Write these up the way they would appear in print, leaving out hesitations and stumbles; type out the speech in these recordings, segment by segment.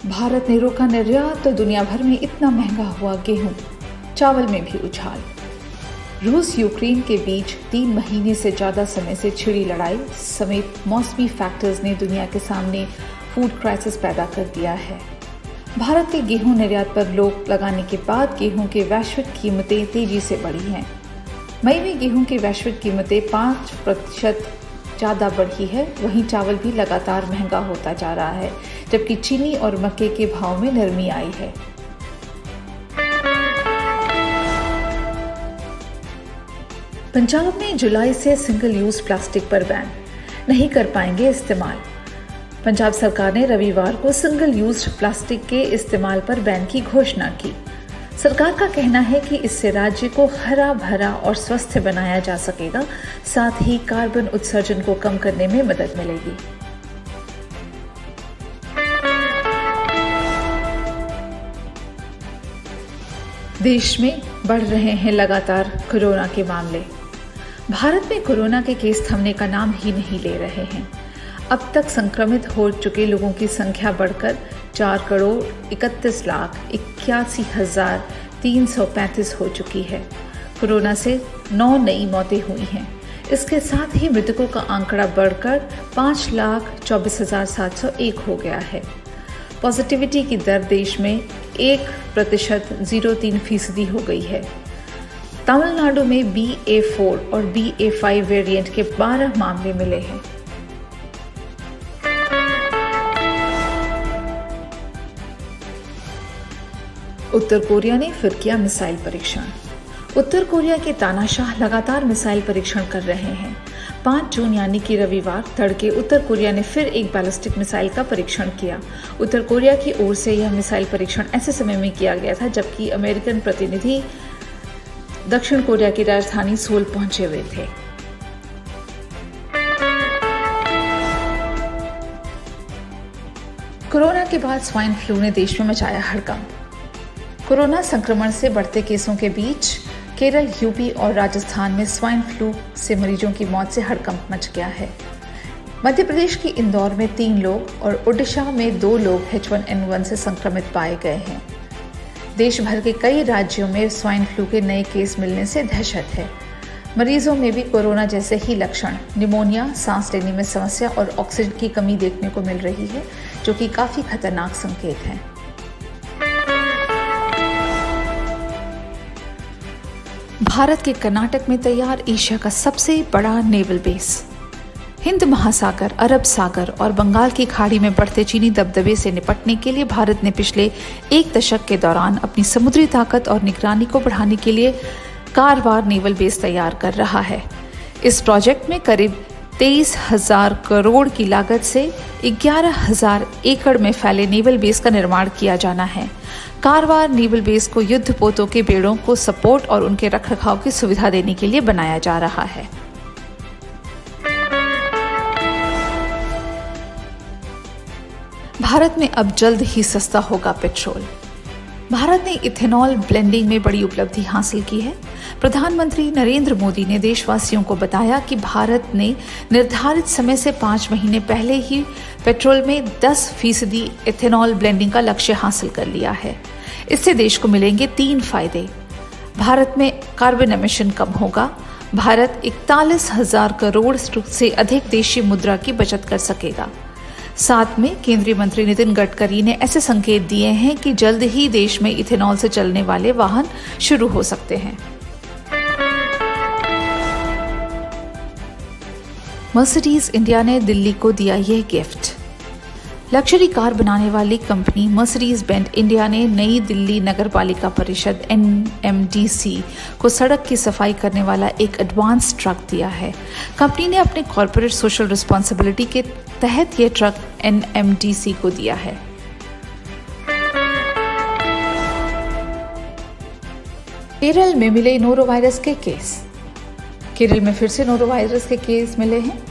भारत ने रोका निर्यात तो दुनिया भर में इतना महंगा हुआ गेहूं, चावल में भी उछाल। रूस यूक्रेन के बीच 3 महीने से ज़्यादा समय से छिड़ी लड़ाई समेत मौसमी फैक्टर्स ने दुनिया के सामने फूड क्राइसिस पैदा कर दिया है। भारत के गेहूं निर्यात पर रोक लगाने के बाद गेहूं की वैश्विक कीमतें तेजी से बढ़ी हैं। मई में गेहूं की वैश्विक कीमतें 5% ज़्यादा बढ़ी है। वहीं चावल भी लगातार महंगा होता जा रहा है, जबकि चीनी और मक्के के भाव में नरमी आई है। पंजाब में जुलाई से सिंगल यूज प्लास्टिक पर बैन, नहीं कर पाएंगे इस्तेमाल। पंजाब सरकार ने रविवार को सिंगल यूज प्लास्टिक के इस्तेमाल पर बैन की घोषणा की। सरकार का कहना है कि इससे राज्य को हरा भरा और स्वस्थ बनाया जा सकेगा, साथ ही कार्बन उत्सर्जन को कम करने में मदद मिलेगी। देश में बढ़ रहे हैं लगातार कोरोना के मामले। भारत में कोरोना के केस थमने का नाम ही नहीं ले रहे हैं। अब तक संक्रमित हो चुके लोगों की संख्या बढ़कर 4,31,81,335 हो चुकी है। कोरोना से 9 नई मौतें हुई हैं। इसके साथ ही मृतकों का आंकड़ा बढ़कर 5,24,701 हो गया है। पॉजिटिविटी की दर देश में 1.03% हो गई है। तमिलनाडु में BA4 और BA5 वेरिएंट के 12 मामले मिले हैं। उत्तर कोरिया ने फिर किया मिसाइल परीक्षण। उत्तर कोरिया के तानाशाह लगातार मिसाइल परीक्षण कर रहे हैं। 5 जून यानी कि रविवार तड़के उत्तर कोरिया ने फिर एक बैलिस्टिक मिसाइल का परीक्षण किया। उत्तर कोरिया की ओर से यह मिसाइल परीक्षण ऐसे समय में किया गया था जबकि अमेरिकन प्रतिनिधि दक्षिण कोरिया की राजधानी सोल पहुंचे हुए थे। कोरोना के बाद स्वाइन फ्लू ने देश में मचाया हड़कंप। कोरोना संक्रमण से बढ़ते केसों के बीच केरल, यूपी और राजस्थान में स्वाइन फ्लू से मरीजों की मौत से हड़कंप मच गया है। मध्य प्रदेश के इंदौर में 3 लोग और ओडिशा में 2 लोग H1N1 से संक्रमित पाए गए हैं। देश भर के कई राज्यों में स्वाइन फ्लू के नए केस मिलने से दहशत है। मरीजों में भी कोरोना जैसे ही लक्षण, निमोनिया, सांस लेने में समस्या और ऑक्सीजन की कमी देखने को मिल रही है, जो कि काफी खतरनाक संकेत है। भारत के कर्नाटक में तैयार एशिया का सबसे बड़ा नेवल बेस। हिंद महासागर, अरब सागर और बंगाल की खाड़ी में बढ़ते चीनी दबदबे से निपटने के लिए भारत ने पिछले 1 दशक के दौरान अपनी समुद्री ताकत और निगरानी को बढ़ाने के लिए कारवार नेवल बेस तैयार कर रहा है। इस प्रोजेक्ट में करीब 23,000 करोड़ की लागत से 11,000 एकड़ में फैले नेवल बेस का निर्माण किया जाना है। कारवार नेवल बेस को युद्धपोतों के बेड़ों को सपोर्ट और उनके रखरखाव की सुविधा देने के लिए बनाया जा रहा है। भारत में अब जल्द ही सस्ता होगा पेट्रोल। भारत ने इथेनॉल ब्लेंडिंग में बड़ी उपलब्धि हासिल की है। प्रधानमंत्री नरेंद्र मोदी ने देशवासियों को बताया कि भारत ने निर्धारित समय से 5 महीने पहले ही पेट्रोल में 10% इथेनॉल ब्लेंडिंग का लक्ष्य हासिल कर लिया है। इससे देश को मिलेंगे 3 फायदे। भारत में कार्बन एमिशन कम होगा। भारत 41,000 करोड़ से अधिक देशी मुद्रा की बचत कर सकेगा। साथ में केंद्रीय मंत्री नितिन गडकरी ने ऐसे संकेत दिए हैं कि जल्द ही देश में इथेनॉल से चलने वाले वाहन शुरू हो सकते हैं। मर्सिडीज इंडिया ने दिल्ली को दिया यह गिफ्ट। लग्जरी कार बनाने वाली कंपनी मर्सिडीज बेंज इंडिया ने नई दिल्ली नगर पालिका परिषद NMDC को सड़क की सफाई करने वाला एक एडवांस ट्रक दिया है। कंपनी ने अपने कॉर्पोरेट सोशल रिस्पॉन्सिबिलिटी के तहत यह ट्रक NMDC को दिया है। केरल में मिले नोरोवायरस के केस। केरल में फिर से नोरोवायरस के केस मिले हैं।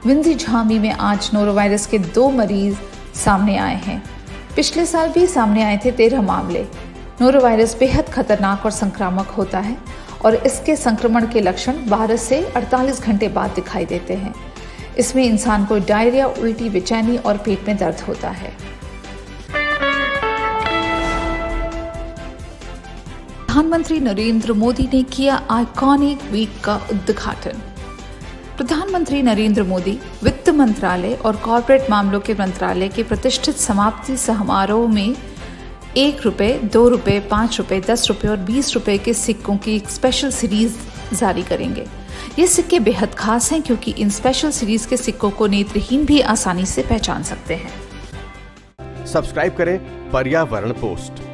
विंझीझामी में आज नोरोवायरस के 2 मरीज सामने आए हैं। पिछले साल भी सामने आए थे 13 मामले। नोरोवायरस बेहद खतरनाक और संक्रामक होता है और इसके संक्रमण के लक्षण 12 से 48 घंटे बाद दिखाई देते हैं। इसमें इंसान को डायरिया, उल्टी, बेचैनी और पेट में दर्द होता है। प्रधानमंत्री नरेंद्र मोदी ने किया आइकॉनिक वीक का उद्घाटन। प्रधानमंत्री नरेंद्र मोदी वित्त मंत्रालय और कॉर्पोरेट मामलों के मंत्रालय के प्रतिष्ठित समाप्ति समारोह में 1 रुपये, 2 रुपये, 5 रुपये, 10 रुपये और 20 रुपये के सिक्कों की एक स्पेशल सीरीज जारी करेंगे। ये सिक्के बेहद खास हैं क्योंकि इन स्पेशल सीरीज के सिक्कों को नेत्रहीन भी आसानी से पहचान सकते हैं। सब्सक्राइब करें पर्यावरण पोस्ट।